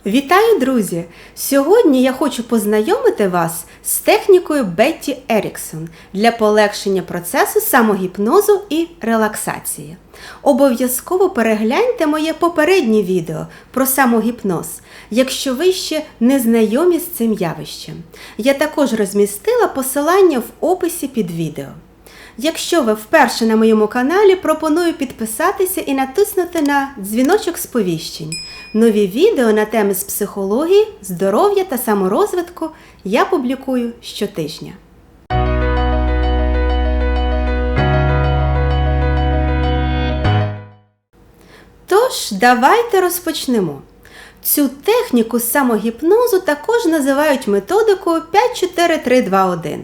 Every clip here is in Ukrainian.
Вітаю, друзі! Сьогодні я хочу познайомити вас з технікою Бетті Еріксон для полегшення процесу самогіпнозу і релаксації. Обов'язково перегляньте моє попереднє відео про самогіпноз, якщо ви ще не знайомі з цим явищем. Я також розмістила посилання в описі під відео. Якщо ви вперше на моєму каналі, пропоную підписатися і натиснути на дзвіночок сповіщень. Нові відео на теми з психології, здоров'я та саморозвитку я публікую щотижня. Тож, давайте розпочнемо. Цю техніку самогіпнозу також називають методикою 5-4-3-2-1.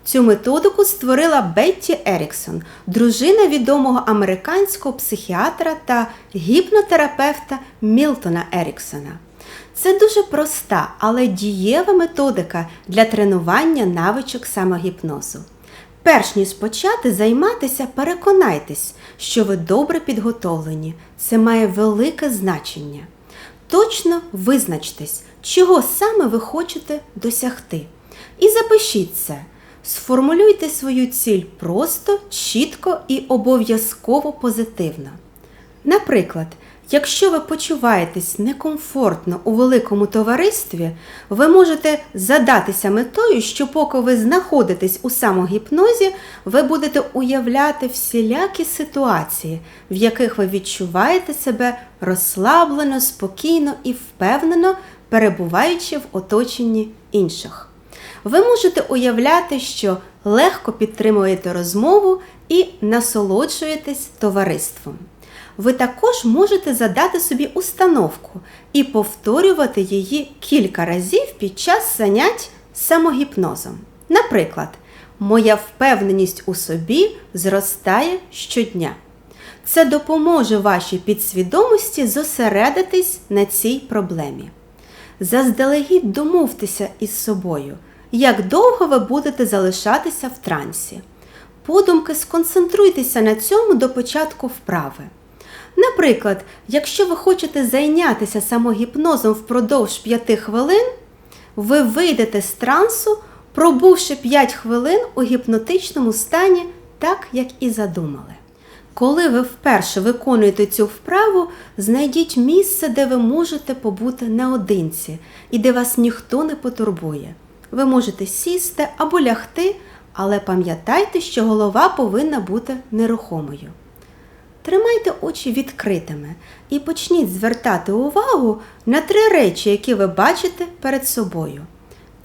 Цю методику створила Бетті Еріксон, дружина відомого американського психіатра та гіпнотерапевта Мілтона Еріксона. Це дуже проста, але дієва методика для тренування навичок самогіпнозу. Перш ніж почати займатися, переконайтесь, що ви добре підготовлені. Це має велике значення. Точно визначтесь, чого саме ви хочете досягти. І запишіть це. Сформулюйте свою ціль просто, чітко і обов'язково позитивно. Наприклад, якщо ви почуваєтесь некомфортно у великому товаристві, ви можете задатися метою, що поки ви знаходитесь у самогіпнозі, ви будете уявляти всілякі ситуації, в яких ви відчуваєте себе розслаблено, спокійно і впевнено, перебуваючи в оточенні інших. Ви можете уявляти, що легко підтримуєте розмову і насолоджуєтесь товариством. Ви також можете задати собі установку і повторювати її кілька разів під час занять самогіпнозом. Наприклад, «Моя впевненість у собі зростає щодня». Це допоможе вашій підсвідомості зосередитись на цій проблемі. Заздалегідь домовтеся із собою, як довго ви будете залишатися в трансі. Подумки сконцентруйтеся на цьому до початку вправи. Наприклад, якщо ви хочете зайнятися самогіпнозом впродовж 5 хвилин, ви вийдете з трансу, пробувши 5 хвилин у гіпнотичному стані, так, як і задумали. Коли ви вперше виконуєте цю вправу, знайдіть місце, де ви можете побути наодинці і де вас ніхто не потурбує. Ви можете сісти або лягти, але пам'ятайте, що голова повинна бути нерухомою. Тримайте очі відкритими і почніть звертати увагу на 3 речі, які ви бачите перед собою.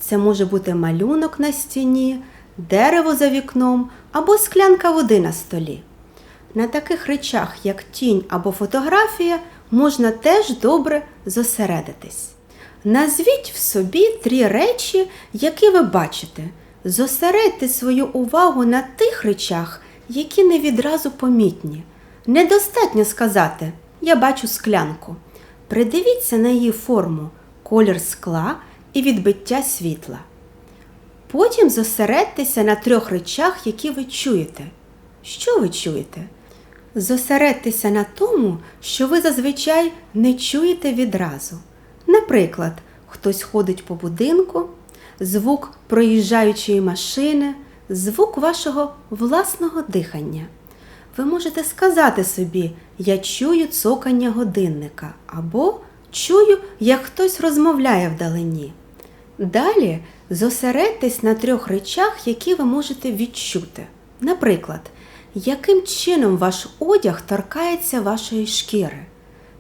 Це може бути малюнок на стіні, дерево за вікном або склянка води на столі. На таких речах, як тінь або фотографія, можна теж добре зосередитись. Назвіть в собі 3 речі, які ви бачите. Зосередьте свою увагу на тих речах, які не відразу помітні. Недостатньо сказати «я бачу склянку». Придивіться на її форму, колір скла і відбиття світла. Потім зосередьтеся на 3 речах, які ви чуєте. Що ви чуєте? Зосередьтеся на тому, що ви зазвичай не чуєте відразу. Наприклад, хтось ходить по будинку, звук проїжджаючої машини, звук вашого власного дихання. Ви можете сказати собі «я чую цокання годинника» або «чую, як хтось розмовляє вдалині». Далі зосередьтесь на 3 речах, які ви можете відчути. Наприклад, яким чином ваш одяг торкається вашої шкіри?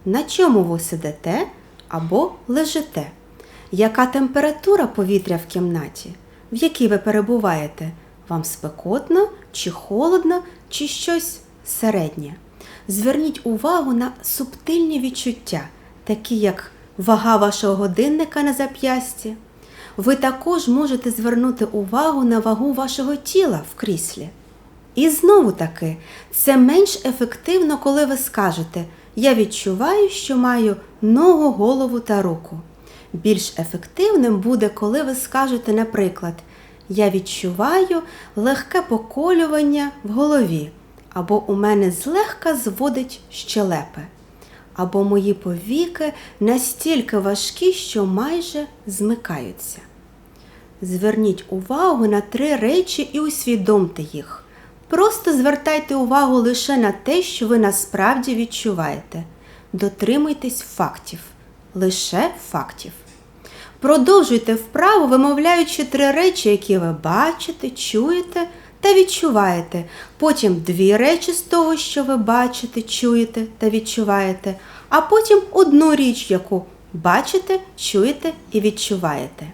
На чому ви сидите або лежите? Яка температура повітря в кімнаті, в якій ви перебуваєте? Вам спекотно, чи холодно, чи щось середнє? Зверніть увагу на субтильні відчуття, такі як вага вашого годинника на зап'ясті. Ви також можете звернути увагу на вагу вашого тіла в кріслі. І знову таки, це менш ефективно, коли ви скажете «я відчуваю, що маю ногу, голову та руку». Більш ефективним буде, коли ви скажете, наприклад, «я відчуваю легке поколювання в голові» або «у мене злегка зводить щелепи». або мої повіки настільки важкі, що майже змикаються. Зверніть увагу на 3 речі і усвідомте їх. Просто звертайте увагу лише на те, що ви насправді відчуваєте. Дотримуйтесь фактів. Лише фактів. Продовжуйте вправу, вимовляючи 3 речі, які ви бачите, чуєте та відчуваєте. Потім 2 речі з того, що ви бачите, чуєте та відчуваєте. А потім 1 річ, яку бачите, чуєте і відчуваєте.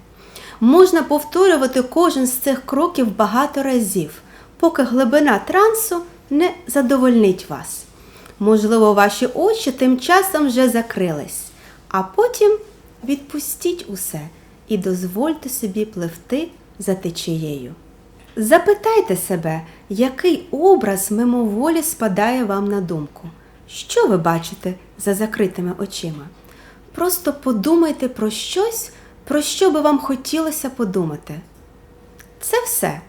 Можна повторювати кожен з цих кроків багато разів, поки глибина трансу не задовольнить вас. Можливо, ваші очі тим часом вже закрились, а потім відпустіть усе і дозвольте собі пливти за течією. Запитайте себе, який образ мимоволі спадає вам на думку. Що ви бачите за закритими очима? Просто подумайте про щось, про що би вам хотілося подумати. Це все.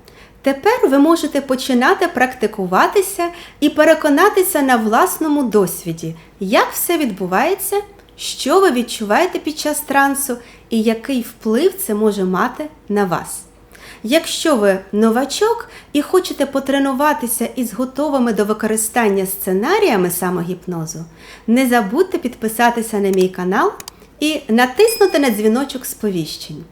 Тепер ви можете починати практикуватися і переконатися на власному досвіді, як все відбувається, що ви відчуваєте під час трансу і який вплив це може мати на вас. Якщо ви новачок і хочете потренуватися із готовими до використання сценаріями самогіпнозу, не забудьте підписатися на мій канал і натиснути на дзвіночок сповіщень.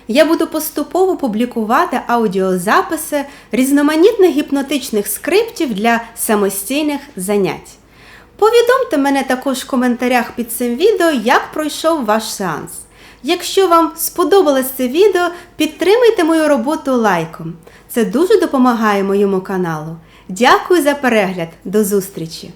Я буду поступово публікувати аудіозаписи різноманітних гіпнотичних скриптів для самостійних занять. Повідомте мене також в коментарях під цим відео, як пройшов ваш сеанс. Якщо вам сподобалось це відео, підтримайте мою роботу лайком. Це дуже допомагає моєму каналу. Дякую за перегляд. До зустрічі!